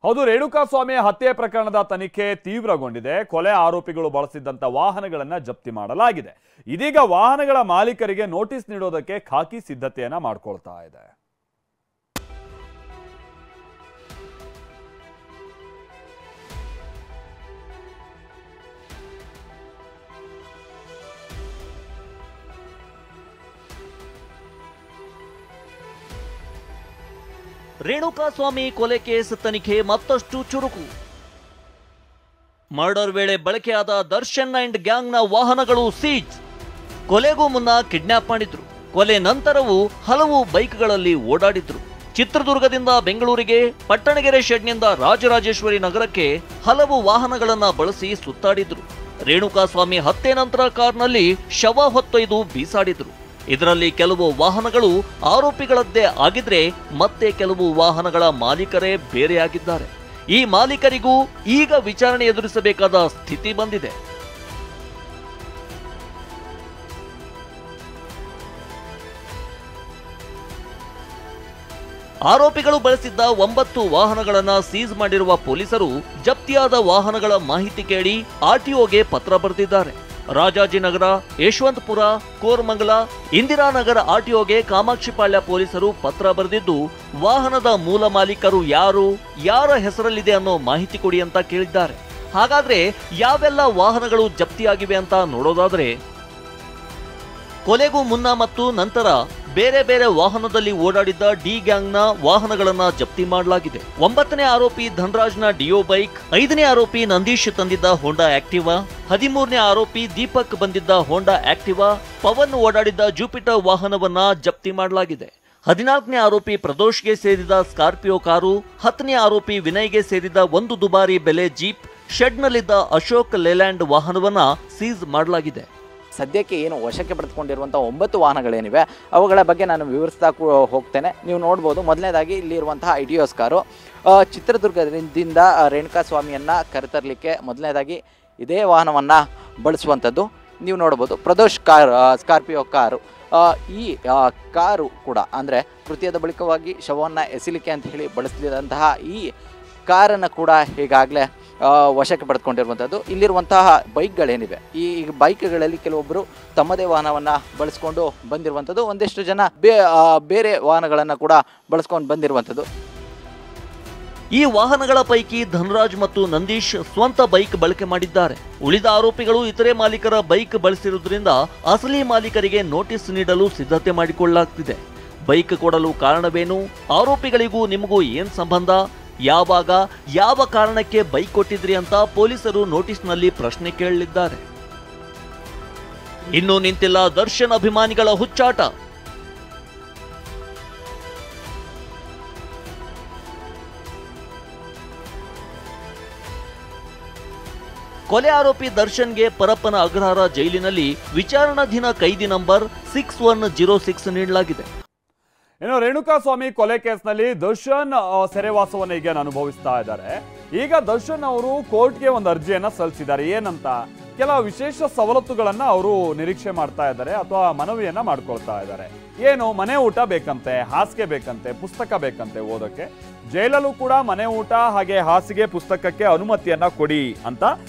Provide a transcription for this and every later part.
ಹೌದು, ರೇಣುಕಾಸ್ವಾಮಿ ಹತ್ಯೆ ಪ್ರಕರಣದ ತನಿಖೆ ತೀವ್ರಗೊಂಡಿದೆ. ಕೊಲೆ ಆರೋಪಿಗಳು ಬಳಸಿದ್ದಂತ ವಾಹನಗಳನ್ನ ಜಪ್ತಿ ಮಾಡಲಾಗಿದೆ. ಇದೀಗ ವಾಹನಗಳ ಮಾಲೀಕರಿಗೆ ನೋಟಿಸ್ ನೀಡೋದಕ್ಕೆ ಖಾಕಿ ಸಿದ್ಧತೆಯನ್ನ ಮಾಡ್ಕೊಳ್ತಾ ಇದೆ. ರೇಣುಕಾಸ್ವಾಮಿ ಕೊಲೆ ಕೇಸ್ ತನಿಖೆ ಮತ್ತಷ್ಟು ಚುರುಕು. ಮರ್ಡರ್ ವೇಳೆ ಬಳಕೆಯಾದ ದರ್ಶನ್ ಅಂಡ್ ಗ್ಯಾಂಗ್ನ ವಾಹನಗಳು ಸೀಜ್. ಕೊಲೆಗೂ ಮುನ್ನ ಕಿಡ್ನಾಪ್ ಮಾಡಿದ್ರು. ಕೊಲೆ ನಂತರವೂ ಹಲವು ಬೈಕ್ಗಳಲ್ಲಿ ಓಡಾಡಿದ್ರು. ಚಿತ್ರದುರ್ಗದಿಂದ ಬೆಂಗಳೂರಿಗೆ, ಪಟ್ಟಣಗೆರೆ ಶೆಡ್ನಿಂದ ರಾಜರಾಜೇಶ್ವರಿ ನಗರಕ್ಕೆ ಹಲವು ವಾಹನಗಳನ್ನ ಬಳಸಿ ಸುತ್ತಾಡಿದ್ರು. ರೇಣುಕಾಸ್ವಾಮಿ ಹತ್ಯೆ ನಂತರ ಕಾರ್ನಲ್ಲಿ ಶವ ಹೊತ್ತೊಯ್ದು ಬೀಸಾಡಿದ್ರು. ಇದರಲ್ಲಿ ಕೆಲವು ವಾಹನಗಳು ಆರೋಪಿಗಳದ್ದೇ ಆಗಿದ್ರೆ ಮತ್ತೆ ಕೆಲವು ವಾಹನಗಳ ಮಾಲೀಕರೇ ಬೇರೆಯಾಗಿದ್ದಾರೆ. ಈ ಮಾಲೀಕರಿಗೂ ಈಗ ವಿಚಾರಣೆ ಎದುರಿಸಬೇಕಾದ ಸ್ಥಿತಿ ಬಂದಿದೆ. ಆರೋಪಿಗಳು ಬಳಸಿದ್ದ 9 ವಾಹನಗಳನ್ನ ಸೀಸ್ ಮಾಡಿರುವ ಪೊಲೀಸರು ಜಪ್ತಿಯಾದ ವಾಹನಗಳ ಮಾಹಿತಿ ಕೇಳಿ ಆರ್ಟಿಒಗೆ ಪತ್ರ ಬರೆದಿದ್ದಾರೆ. ರಾಜಾಜಿನಗರ, ಯಶವಂತಪುರ, ಕೋರಮಂಗಲ, ಇಂದಿರಾನಗರ ಆರ್ಟಿಒಗೆ ಕಾಮಾಕ್ಷಿಪಾಳ್ಯ ಪೊಲೀಸರು ಪತ್ರ ಬರೆದಿದ್ದು ವಾಹನದ ಮೂಲ ಮಾಲೀಕರು ಯಾರು, ಯಾರ ಹೆಸರಲ್ಲಿದೆ ಅನ್ನೋ ಮಾಹಿತಿ ಕೊಡಿ ಅಂತ ಕೇಳಿದ್ದಾರೆ. ಹಾಗಾದ್ರೆ ಯಾವೆಲ್ಲ ವಾಹನಗಳು ಜಪ್ತಿಯಾಗಿವೆ ಅಂತ ನೋಡೋದಾದ್ರೆ, ಕೊಲೆಗೂ ಮುನ್ನ ಮತ್ತು ನಂತರ ಬೇರೆ ಬೇರೆ ವಾಹನದಲ್ಲಿ ಓಡಾಡಿದ್ದ ಡಿ ಗ್ಯಾಂಗ್ನ ವಾಹನಗಳನ್ನ ಜಪ್ತಿ ಮಾಡಲಾಗಿದೆ. 9ನೇ ಆರೋಪಿ ಧನರಾಜ್ನ ಡಿಯೋ ಬೈಕ್, 5ನೇ ಆರೋಪಿ ನಂದೀಶ್ ತಂದಿದ್ದ ಹೋಂಡಾ ಆಕ್ಟಿವಾ, 13ನೇ ಆರೋಪಿ ದೀಪಕ್ ಬಂದಿದ್ದ ಹೋಂಡಾ ಆಕ್ಟಿವಾ, ಪವನ್ ಓಡಾಡಿದ್ದ ಜುಪಿಟರ್ ವಾಹನವನ್ನ ಜಪ್ತಿ ಮಾಡಲಾಗಿದೆ. 14ನೇ ಆರೋಪಿ ಪ್ರದೋಷ್ಗೆ ಸೇರಿದ ಸ್ಕಾರ್ಪಿಯೋ ಕಾರು, 10ನೇ ಆರೋಪಿ ವಿನಯ್ಗೆ ಸೇರಿದ ಒಂದು ದುಬಾರಿ ಬೆಲೆ ಜೀಪ್, ಶೆಡ್ನಲ್ಲಿದ್ದ ಅಶೋಕ್ ಲೇಲ್ಯಾಂಡ್ ವಾಹನವನ್ನ ಸೀಸ್ ಮಾಡಲಾಗಿದೆ. ಸದ್ಯಕ್ಕೆ ಏನು ವಶಕ್ಕೆ ಪಡೆದುಕೊಂಡಿರುವಂಥ 9 ವಾಹನಗಳೇನಿವೆ ಅವುಗಳ ಬಗ್ಗೆ ನಾನು ವಿವರಿಸ್ತಾ ಹೋಗ್ತೇನೆ. ನೀವು ನೋಡ್ಬೋದು, ಮೊದಲನೇದಾಗಿ ಇಲ್ಲಿರುವಂತಹ ಐಟಿಯೋಸ್ ಕಾರು ಚಿತ್ರದುರ್ಗದಿಂದ ರೇಣುಕಾಸ್ವಾಮಿಯನ್ನು ಕರೆತರಲಿಕ್ಕೆ ಮೊದಲನೇದಾಗಿ ಇದೇ ವಾಹನವನ್ನು ಬಳಸುವಂಥದ್ದು ನೀವು ನೋಡ್ಬೋದು. Pradosh Scorpio car. ಈ ಕಾರು ಕೂಡ ಅಂದರೆ ಕೃತ್ಯದ ಬಳಿಕವಾಗಿ ಶವವನ್ನು ಎಸಿಲಿಕ್ಕೆ ಅಂತ ಹೇಳಿ ಬಳಸಲಿದಂತಹ ಈ ಕಾರನ್ನು ಕೂಡ ಈಗಾಗಲೇ ವಶಕ್ಕೆ ಪಡೆದುಕೊಂಡಿರುವಂಥದ್ದು. ಇಲ್ಲಿರುವಂತಹ ಬೈಕ್ಗಳೇನಿವೆ, ಈ ಬೈಕ್ಗಳಲ್ಲಿ ಕೆಲವೊಬ್ಬರು ತಮ್ಮದೇ ವಾಹನವನ್ನು ಬಳಸ್ಕೊಂಡು ಬಂದಿರುವಂಥದ್ದು, ಒಂದಿಷ್ಟು ಜನ ಬೇರೆ ವಾಹನಗಳನ್ನು ಕೂಡ ಬಳಸ್ಕೊಂಡು ಬಂದಿರುವಂಥದ್ದು. ಈ ವಾಹನಗಳ ಪೈಕಿ ಧನರಾಜ್ ಮತ್ತು ನಂದೀಶ್ ಸ್ವಂತ ಬೈಕ್ ಬಳಕೆ ಮಾಡಿದ್ದಾರೆ. ಉಳಿದ ಆರೋಪಿಗಳು ಇತರೆ ಮಾಲೀಕರ ಬೈಕ್ ಬಳಸಿರುವುದರಿಂದ ಅಸಲಿ ಮಾಲೀಕರಿಗೆ ನೋಟಿಸ್ ನೀಡಲು ಸಿದ್ಧತೆ ಮಾಡಿಕೊಳ್ಳಲಾಗ್ತಿದೆ. ಬೈಕ್ ಕೊಡಲು ಕಾರಣವೇನು, ಆರೋಪಿಗಳಿಗೂ ನಿಮಗೂ ಏನ್ ಸಂಬಂಧ, ಯಾವಾಗ, ಯಾವ ಕಾರಣಕ್ಕೆ ಬೈಕ್ ಕೊಟ್ಟಿದ್ರಿ ಅಂತ ಪೊಲೀಸರು ನೋಟಿಸ್ನಲ್ಲಿ ಪ್ರಶ್ನೆ ಕೇಳಲಿದ್ದಾರೆ. ಇನ್ನೂ ನಿಂತಿಲ್ಲ ದರ್ಶನ್ ಅಭಿಮಾನಿಗಳ ಹುಚ್ಚಾಟ. ಕೊಲೆ ಆರೋಪಿ ದರ್ಶನ್ಗೆ ಪರಪ್ಪನ ಅಗ್ರಹಾರ ಜೈಲಿನಲ್ಲಿ ವಿಚಾರಣಾಧೀನ ಕೈದಿ ನಂಬರ್ 6106 ನೀಡಲಾಗಿದೆ. ಇನ್ನು ರೇಣುಕಾಸ್ವಾಮಿ ಕೊಲೆ ಕೇಸ್ನಲ್ಲಿ ದರ್ಶನ್ ಸೆರೆವಾಸವನ್ನು ಈಗ ಅನುಭವಿಸ್ತಾ ಇದ್ದಾರೆ. ಈಗ ದರ್ಶನ್ ಅವರು ಕೋರ್ಟ್ಗೆ ಒಂದು ಅರ್ಜಿಯನ್ನ ಸಲ್ಲಿಸಿದ್ದಾರೆ. ಏನಂತ, ಕೆಲವು ವಿಶೇಷ ಸವಲತ್ತುಗಳನ್ನ ಅವರು ನಿರೀಕ್ಷೆ ಮಾಡ್ತಾ ಇದ್ದಾರೆ ಅಥವಾ ಮನವಿಯನ್ನ ಮಾಡ್ಕೊಳ್ತಾ ಇದ್ದಾರೆ. ಏನು, ಮನೆ ಊಟ ಬೇಕಂತೆ, ಹಾಸಿಗೆ ಬೇಕಂತೆ, ಪುಸ್ತಕ ಬೇಕಂತೆ ಓದೋಕೆ. ಜೈಲಲ್ಲೂ ಕೂಡ ಮನೆ ಊಟ ಹಾಗೆ ಹಾಸಿಗೆ ಪುಸ್ತಕಕ್ಕೆ ಅನುಮತಿಯನ್ನ ಕೊಡಿ ಅಂತ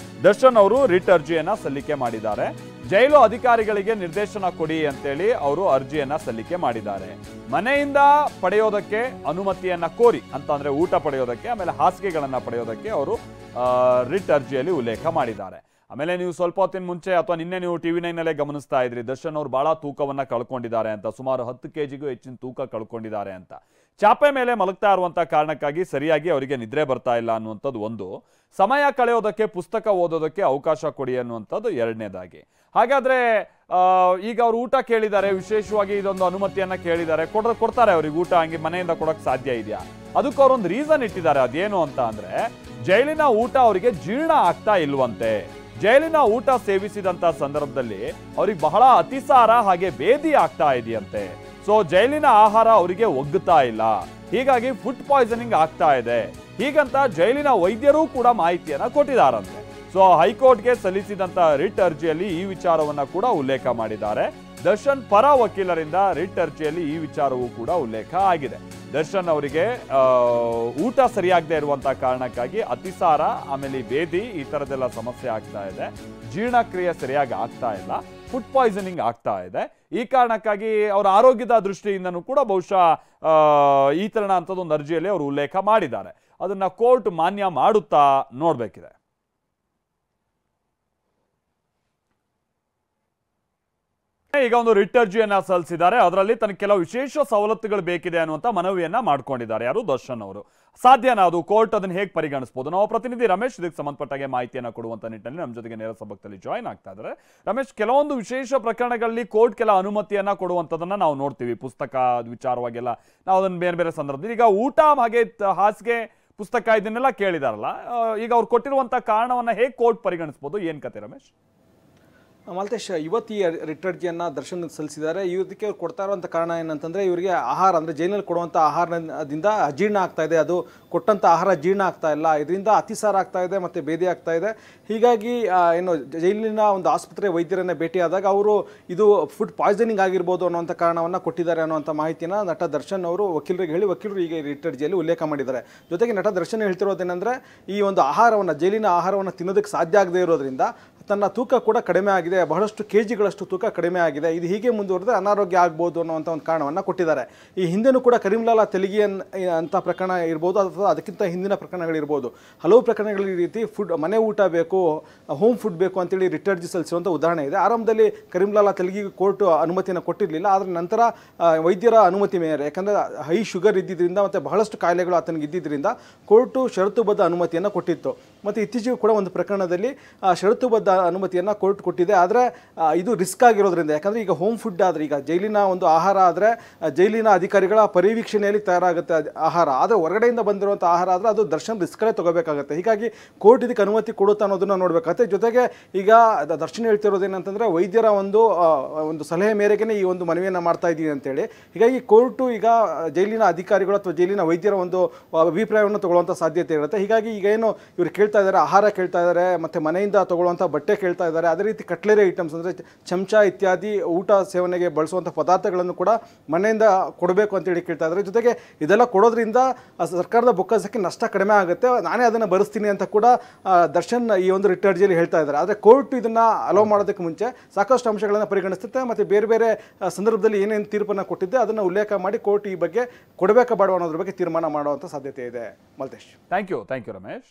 ದರ್ಶನ್ ಅವರು ರಿಟ್ ಅರ್ಜಿಯನ್ನ ಸಲ್ಲಿಕೆ ಮಾಡಿದ್ದಾರೆ. ಜೈಲು ಅಧಿಕಾರಿಗಳಿಗೆ ನಿರ್ದೇಶನ ಕೊಡಿ ಅಂತೇಳಿ ಅವರು ಅರ್ಜಿಯನ್ನ ಸಲ್ಲಿಕೆ ಮಾಡಿದ್ದಾರೆ. ಮನೆಯಿಂದ ಪಡೆಯೋದಕ್ಕೆ ಅನುಮತಿಯನ್ನ ಕೋರಿ ಅಂತ ಅಂದ್ರೆ ಊಟ ಪಡೆಯೋದಕ್ಕೆ, ಆಮೇಲೆ ಹಾಸಿಗೆಗಳನ್ನ ಪಡೆಯೋದಕ್ಕೆ ಅವರು ರಿಟ್ ಅರ್ಜಿಯಲ್ಲಿ ಉಲ್ಲೇಖ ಮಾಡಿದ್ದಾರೆ. ಆಮೇಲೆ ನೀವು ಸ್ವಲ್ಪ ಹೊತ್ತಿನ ಮುಂಚೆ ಅಥವಾ ನಿನ್ನೆ ನೀವು TV9ನಲ್ಲೇ ಗಮನಿಸ್ತಾ ಇದ್ರಿ, ದರ್ಶನ್ ಅವರು ಬಹಳ ತೂಕವನ್ನ ಕಳ್ಕೊಂಡಿದ್ದಾರೆ ಅಂತ, ಸುಮಾರು 10 kgಗೂ ಹೆಚ್ಚಿನ ತೂಕ ಕಳ್ಕೊಂಡಿದ್ದಾರೆ ಅಂತ. ಚಾಪೆ ಮೇಲೆ ಮಲಗ್ತಾ ಇರುವಂತಹ ಕಾರಣಕ್ಕಾಗಿ ಸರಿಯಾಗಿ ಅವರಿಗೆ ನಿದ್ರೆ ಬರ್ತಾ ಇಲ್ಲ ಅನ್ನುವಂಥದ್ದು ಒಂದು. ಸಮಯ ಕಳೆಯೋದಕ್ಕೆ, ಪುಸ್ತಕ ಓದೋದಕ್ಕೆ ಅವಕಾಶ ಕೊಡಿ ಅನ್ನುವಂಥದ್ದು ಎರಡನೇದಾಗಿ. ಹಾಗಾದ್ರೆ ಈಗ ಅವ್ರು ಊಟ ಕೇಳಿದ್ದಾರೆ, ವಿಶೇಷವಾಗಿ ಇದೊಂದು ಅನುಮತಿಯನ್ನ ಕೇಳಿದ್ದಾರೆ, ಕೊಡ್ತಾರೆ ಅವ್ರಿಗೆ ಊಟ, ಹಂಗೆ ಮನೆಯಿಂದ ಕೊಡಕ್ ಸಾಧ್ಯ ಇದೆಯಾ? ಅದಕ್ಕೆ ಅವರೊಂದು ರೀಸನ್ ಇಟ್ಟಿದ್ದಾರೆ. ಅದೇನು ಅಂತ ಅಂದ್ರೆ, ಜೈಲಿನ ಊಟ ಅವರಿಗೆ ಜೀರ್ಣ ಆಗ್ತಾ ಇಲ್ವಂತೆ. ಜೈಲಿನ ಊಟ ಸೇವಿಸಿದಂತ ಸಂದರ್ಭದಲ್ಲಿ ಅವ್ರಿಗೆ ಬಹಳ ಅತಿಸಾರ ಹಾಗೆ ಬೇದಿ ಆಗ್ತಾ ಇದೆಯಂತೆ. ಸೊ ಜೈಲಿನ ಆಹಾರ ಅವರಿಗೆ ಒಗ್ಗುತ್ತಾ ಇಲ್ಲ, ಹೀಗಾಗಿ ಫುಡ್ ಪಾಯ್ಸನಿಂಗ್ ಆಗ್ತಾ ಇದೆ. ಹೀಗಂತ ಜೈಲಿನ ವೈದ್ಯರು ಕೂಡ ಮಾಹಿತಿಯನ್ನ ಕೊಟ್ಟಿದ್ದಾರಂತೆ. ಸೊ ಹೈಕೋರ್ಟ್ಗೆ ಸಲ್ಲಿಸಿದಂತ ರಿಟ್ ಅರ್ಜಿಯಲ್ಲಿ ಈ ವಿಚಾರವನ್ನ ಕೂಡ ಉಲ್ಲೇಖ ಮಾಡಿದ್ದಾರೆ. ದರ್ಶನ್ ಪರ ವಕೀಲರಿಂದ ರಿಟ್ ಅರ್ಜಿಯಲ್ಲಿ ಈ ವಿಚಾರವೂ ಕೂಡ ಉಲ್ಲೇಖ ಆಗಿದೆ. ದರ್ಶನ್ ಅವರಿಗೆ ಊಟ ಸರಿಯಾಗದೆ ಇರುವಂತಹ ಕಾರಣಕ್ಕಾಗಿ ಅತಿಸಾರ, ಆಮೇಲೆ ಬೇದಿ, ಈ ಥರದ್ದೆಲ್ಲ ಸಮಸ್ಯೆ ಆಗ್ತಾ ಇದೆ. ಜೀರ್ಣಕ್ರಿಯೆ ಸರಿಯಾಗಿ ಆಗ್ತಾ ಇಲ್ಲ, ಫುಡ್ ಪಾಯ್ಸನಿಂಗ್ ಆಗ್ತಾ ಇದೆ. ಈ ಕಾರಣಕ್ಕಾಗಿ ಅವರ ಆರೋಗ್ಯದ ದೃಷ್ಟಿಯಿಂದನೂ ಕೂಡ ಬಹುಶಃ ಈ ತರಣ ಅಂತದೊಂದು ಅರ್ಜಿಯಲ್ಲಿ ಅವರು ಉಲ್ಲೇಖ ಮಾಡಿದ್ದಾರೆ. ಅದನ್ನ ಕೋರ್ಟ್ ಮಾನ್ಯ ಮಾಡುತ್ತಾ ನೋಡ್ಬೇಕಿದೆ. ಈಗ ಒಂದು ರಿಟ್ ಅರ್ಜಿಯನ್ನ ಸಲ್ಲಿಸಿದ್ದಾರೆ. ಅದರಲ್ಲಿ ತನಗೆ ಕೆಲವು ವಿಶೇಷ ಸವಲತ್ತುಗಳು ಬೇಕಿದೆ ಅನ್ನುವಂತ ಮನವಿಯನ್ನ ಮಾಡ್ಕೊಂಡಿದ್ದಾರೆ. ಯಾರು? ದರ್ಶನ್ ಅವರು. ಸಾಧ್ಯನಾ ಅದು? ಕೋರ್ಟ್ ಅದನ್ನ ಹೇಗೆ ಪರಿಗಣಿಸಬಹುದು? ನಾವು ಪ್ರತಿನಿಧಿ ರಮೇಶ್ ಇದಕ್ಕೆ ಸಂಬಂಧಪಟ್ಟಾಗೆ ಮಾಹಿತಿಯನ್ನ ಕೊಡುವಂತ ನಿಟ್ಟಿನಲ್ಲಿ ನಮ್ಮ ಜೊತೆಗೆ ನೇರ ಸಂಪರ್ಕದಲ್ಲಿ ಜಾಯಿನ್ ಆಗ್ತಾ ಇದ್ದಾರೆ. ರಮೇಶ್, ಕೆಲವೊಂದು ವಿಶೇಷ ಪ್ರಕರಣಗಳಲ್ಲಿ ಕೋರ್ಟ್ ಕೆಲ ಅನುಮತಿಯನ್ನ ಕೊಡುವಂತದನ್ನ ನಾವು ನೋಡ್ತೀವಿ. ಪುಸ್ತಕ ವಿಚಾರವಾಗೆಲ್ಲ ನಾವು ಅದನ್ನ ಬೇರೆ ಬೇರೆ ಸಂದರ್ಭದಲ್ಲಿ, ಈಗ ಊಟ, ಹಾಗೆ ಹಾಸಿಗೆ, ಪುಸ್ತಕ ಇದನ್ನೆಲ್ಲ ಕೇಳಿದಾರಲ್ಲ, ಈಗ ಅವ್ರು ಕೊಟ್ಟಿರುವಂತ ಕಾರಣವನ್ನ ಹೇಗೆ ಕೋರ್ಟ್ ಪರಿಗಣಿಸಬಹುದು? ಏನ್ ಕತೆ ರಮೇಶ್? ಮಾಲ್ತೇಶ್, ಇವತ್ತು ಈ ರಿಟ್ ಅರ್ಜಿಯನ್ನು ದರ್ಶನ್ ಸಲ್ಲಿಸಿದ್ದಾರೆ. ಇದಕ್ಕೆ ಅವ್ರು ಕೊಡ್ತಾ ಇರುವಂಥ ಕಾರಣ ಏನಂತಂದರೆ, ಇವರಿಗೆ ಆಹಾರ ಅಂದರೆ ಜೈಲಿನಲ್ಲಿ ಕೊಡುವಂಥ ಆಹಾರದಿಂದ ಅಜೀರ್ಣ ಆಗ್ತಾ ಇದೆ, ಅದು ಕೊಟ್ಟಂಥ ಆಹಾರ ಜೀರ್ಣ ಆಗ್ತಾ ಇಲ್ಲ, ಇದರಿಂದ ಅತಿಸಾರ ಆಗ್ತಾ ಇದೆ ಮತ್ತು ಬೇದಿ ಆಗ್ತಾ ಇದೆ. ಹೀಗಾಗಿ ಏನು ಜೈಲಿನ ಒಂದು ಆಸ್ಪತ್ರೆ ವೈದ್ಯರನ್ನ ಭೇಟಿಯಾದಾಗ ಅವರು ಇದು ಫುಡ್ ಪಾಯ್ಸನಿಂಗ್ ಆಗಿರ್ಬೋದು ಅನ್ನೋಂಥ ಕಾರಣವನ್ನು ಕೊಟ್ಟಿದ್ದಾರೆ ಅನ್ನೋಂಥ ಮಾಹಿತಿನ ನಟ ದರ್ಶನ್ ಅವರು ವಕೀಲರಿಗೆ ಹೇಳಿ, ವಕೀಲರು ಈಗ ರಿಟ್ ಅರ್ಜಿಯಲ್ಲಿ ಉಲ್ಲೇಖ ಮಾಡಿದ್ದಾರೆ. ಜೊತೆಗೆ ನಟ ದರ್ಶನ್ ಹೇಳ್ತಿರೋದೇನೆಂದರೆ, ಈ ಒಂದು ಆಹಾರವನ್ನು, ಜೈಲಿನ ಆಹಾರವನ್ನು ತಿನ್ನೋದಕ್ಕೆ ಸಾಧ್ಯ ಆಗದೇ ಇರೋದ್ರಿಂದ ತನ್ನ ತೂಕ ಕೂಡ ಕಡಿಮೆ ಆಗಿದೆ, ಬಹಳಷ್ಟು ಕೆಜಿಗಳಷ್ಟು ತೂಕ ಕಡಿಮೆ ಆಗಿದೆ, ಇದು ಹೀಗೆ ಮುಂದುವರೆದ್ರೆ ಅನಾರೋಗ್ಯ ಆಗ್ಬೋದು ಅನ್ನುವಂಥ ಒಂದು ಕಾರಣವನ್ನು ಕೊಟ್ಟಿದ್ದಾರೆ. ಈ ಹಿಂದೆನೂ ಕೂಡ ಕರೀಂಲಾಲಾ ತೆಲಗಿ ಅಂತ ಪ್ರಕರಣ ಇರ್ಬೋದು, ಅಥವಾ ಅದಕ್ಕಿಂತ ಹಿಂದಿನ ಪ್ರಕರಣಗಳಿರ್ಬೋದು, ಹಲವು ಪ್ರಕರಣಗಳ ರೀತಿ ಫುಡ್, ಮನೆ ಊಟ ಬೇಕು, ಹೋಮ್ ಫುಡ್ ಬೇಕು ಅಂತೇಳಿ ರಿಟ್ ಅರ್ಜಿ ಸಲ್ಲಿಸುವಂಥ ಉದಾಹರಣೆ ಇದೆ. ಆರಂಭದಲ್ಲಿ ಕರೀಂಲಾಲಾ ತೆಲಗಿ ಕೋರ್ಟ್ ಅನುಮತಿಯನ್ನು ಕೊಟ್ಟಿರಲಿಲ್ಲ, ಆದರೆ ನಂತರ ವೈದ್ಯರ ಅನುಮತಿ ಮೇರೆ, ಯಾಕಂದರೆ ಹೈ ಶುಗರ್ ಇದ್ದಿದ್ದರಿಂದ ಮತ್ತು ಬಹಳಷ್ಟು ಕಾಯಿಲೆಗಳು ಆತನಿಗೆ ಇದ್ದಿದ್ದರಿಂದ ಕೋರ್ಟು ಷರತ್ತುಬದ್ಧ ಅನುಮತಿಯನ್ನು ಕೊಟ್ಟಿತ್ತು. ಮತ್ತು ಇತ್ತೀಚೆಗೂ ಕೂಡ ಒಂದು ಪ್ರಕರಣದಲ್ಲಿ ಷರತ್ತುಬದ್ಧ ಅನುಮತಿಯನ್ನು ಕೋರ್ಟ್ ಕೊಟ್ಟಿದೆ. ಆದರೆ ಇದು ರಿಸ್ಕ್ ಆಗಿರೋದ್ರಿಂದ, ಯಾಕಂದರೆ ಈಗ ಹೋಮ್ ಫುಡ್ ಆದರೆ, ಈಗ ಜೈಲಿನ ಒಂದು ಆಹಾರ ಆದರೆ ಜೈಲಿನ ಅಧಿಕಾರಿಗಳ ಪರಿವೀಕ್ಷಣೆಯಲ್ಲಿ ತಯಾರಾಗುತ್ತೆ ಆಹಾರ, ಆದರೆ ಹೊರಗಡೆಯಿಂದ ಬಂದಿರುವಂಥ ಆಹಾರ ಆದರೆ ಅದು ದರ್ಶನ್ ರಿಸ್ಕಲ್ಲೇ ತಗೋಬೇಕಾಗುತ್ತೆ. ಹೀಗಾಗಿ ಕೋರ್ಟ್ ಇದಕ್ಕೆ ಅನುಮತಿ ಕೊಡುತ್ತಾ ಅನ್ನೋದನ್ನು ನೋಡಬೇಕಾಗುತ್ತೆ. ಜೊತೆಗೆ ಈಗ ದರ್ಶನ್ ಹೇಳ್ತಿರೋದೇನಂತಂದರೆ, ವೈದ್ಯರ ಒಂದು ಸಲಹೆ ಮೇರೆಗೆ ಈ ಒಂದು ಮನವಿಯನ್ನು ಮಾಡ್ತಾ ಇದ್ದೀವಿ ಅಂತೇಳಿ. ಹೀಗಾಗಿ ಕೋರ್ಟು ಈಗ ಜೈಲಿನ ಅಧಿಕಾರಿಗಳು ಅಥವಾ ಜೈಲಿನ ವೈದ್ಯರ ಒಂದು ಅಭಿಪ್ರಾಯವನ್ನು ತಗೊಳ್ಳುವಂಥ ಸಾಧ್ಯತೆ ಇರುತ್ತೆ. ಹೀಗಾಗಿ ಈಗ ಏನು ಇವರು ಕೇಳ್ತಾ ಇದ್ದಾರೆ, ಆಹಾರ ಕೇಳ್ತಾ ಇದ್ದಾರೆ, ಮತ್ತು ಮನೆಯಿಂದ ತಗೊಳ್ಳುವಂಥ ಬಟ್ಟೆ ಕೇಳ್ತಾ ಇದ್ದಾರೆ, ಅದೇ ರೀತಿ ಕಟ್ಲೆರಿ ಐಟಮ್ಸ್ ಅಂದರೆ ಚಮಚ ಇತ್ಯಾದಿ ಊಟ ಸೇವನೆಗೆ ಬಳಸುವಂಥ ಪದಾರ್ಥಗಳನ್ನು ಕೂಡ ಮನೆಯಿಂದ ಕೊಡಬೇಕು ಅಂತೇಳಿ ಕೇಳ್ತಾ ಇದ್ದಾರೆ. ಜೊತೆಗೆ ಇದೆಲ್ಲ ಕೊಡೋದ್ರಿಂದ ಸರ್ಕಾರದ ಬೊಕ್ಕಸಕ್ಕೆ ನಷ್ಟ ಕಡಿಮೆ ಆಗುತ್ತೆ, ನಾನೇ ಅದನ್ನು ಭರಿಸ್ತೀನಿ ಅಂತ ಕೂಡ ದರ್ಶನ್ ಈ ಒಂದು ರಿಟ್ ಅರ್ಜಿಯಲ್ಲಿ ಹೇಳ್ತಾ ಇದ್ದಾರೆ. ಆದರೆ ಕೋರ್ಟ್ ಇದನ್ನು ಅಲೋ ಮಾಡೋದಕ್ಕೆ ಮುಂಚೆ ಸಾಕಷ್ಟು ಅಂಶಗಳನ್ನು ಪರಿಗಣಿಸುತ್ತೆ ಮತ್ತು ಬೇರೆ ಬೇರೆ ಸಂದರ್ಭದಲ್ಲಿ ಏನೇನು ತೀರ್ಪನ್ನು ಕೊಟ್ಟಿದ್ದೆ ಅದನ್ನು ಉಲ್ಲೇಖ ಮಾಡಿ ಕೋರ್ಟ್ ಈ ಬಗ್ಗೆ ಕೊಡಬೇಕಾ ಬೇಡ ಅನ್ನೋದ್ರ ಬಗ್ಗೆ ತೀರ್ಮಾನ ಮಾಡುವಂಥ ಸಾಧ್ಯತೆ ಇದೆ. Maltesh, thank you Ramesh.